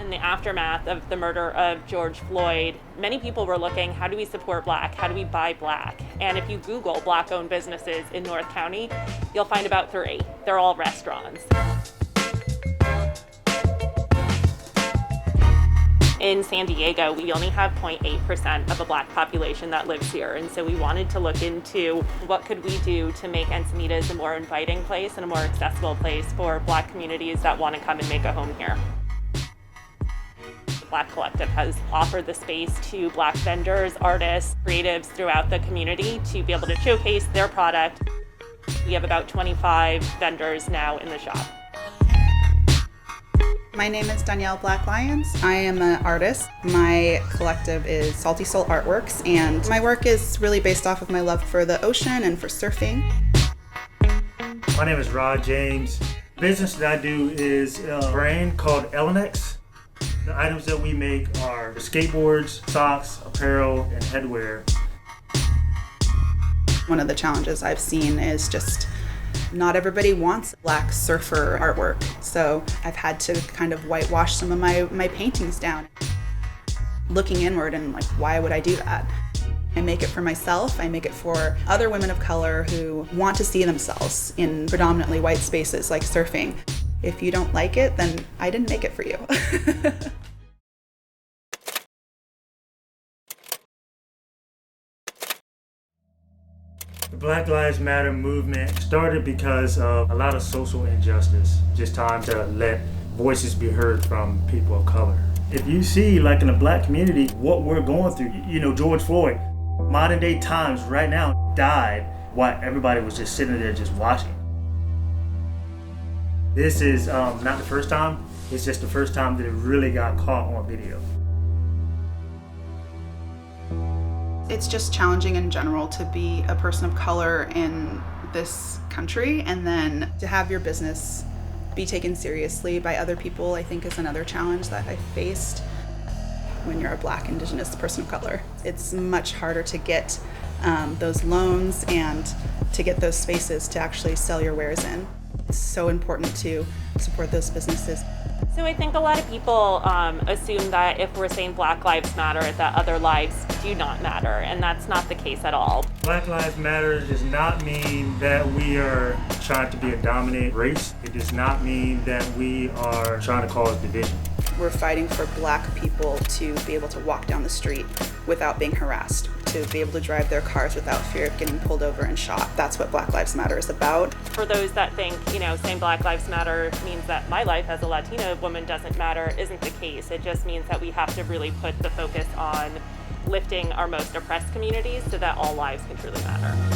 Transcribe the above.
In the aftermath of the murder of George Floyd, many people were looking, how do we support Black? How do we buy Black? And if you Google Black-owned businesses in North County, you'll find about 3. They're all restaurants. In San Diego, we only have 0.8% of a Black population that lives here. And so we wanted to look into what could we do to make Encinitas a more inviting place and a more accessible place for Black communities that want to come and make a home here. The Black Collective has offered the space to Black vendors, artists, creatives throughout the community to be able to showcase their product. We have about 25 vendors now in the shop. My name is Danielle Black Lions. I am an artist. My collective is Salty Soul Artworks, and my work is really based off of my love for the ocean and for surfing. My name is Rod James. The business that I do is a brand called Elenex. The items that we make are skateboards, socks, apparel, and headwear. One of the challenges I've seen is just not everybody wants Black surfer artwork, so I've had to kind of whitewash some of my paintings down. Looking inward and like, why would I do that? I make it for myself, I make it for other women of color who want to see themselves in predominantly white spaces like surfing. If you don't like it, then I didn't make it for you. The Black Lives Matter movement started because of a lot of social injustice. Just time to let voices be heard from people of color. If you see, like in the Black community, what we're going through, George Floyd, modern day times right now died while everybody was just sitting there just watching. This is not the first time, it's just the first time that it really got caught on video. It's just challenging in general to be a person of color in this country, and then to have your business be taken seriously by other people, I think, is another challenge that I faced. When you're a Black, Indigenous person of color, it's much harder to get those loans and to get those spaces to actually sell your wares in. It's so important to support those businesses. So I think a lot of people assume that if we're saying Black Lives Matter, that other lives do not matter, and that's not the case at all. Black Lives Matter does not mean that we are trying to be a dominant race. It does not mean that we are trying to cause division. We're fighting for Black people to be able to walk down the street without being harassed, to be able to drive their cars without fear of getting pulled over and shot. That's what Black Lives Matter is about. For those that think, saying Black Lives Matter means that my life as a Latina woman doesn't matter, isn't the case. It just means that we have to really put the focus on lifting our most oppressed communities so that all lives can truly matter.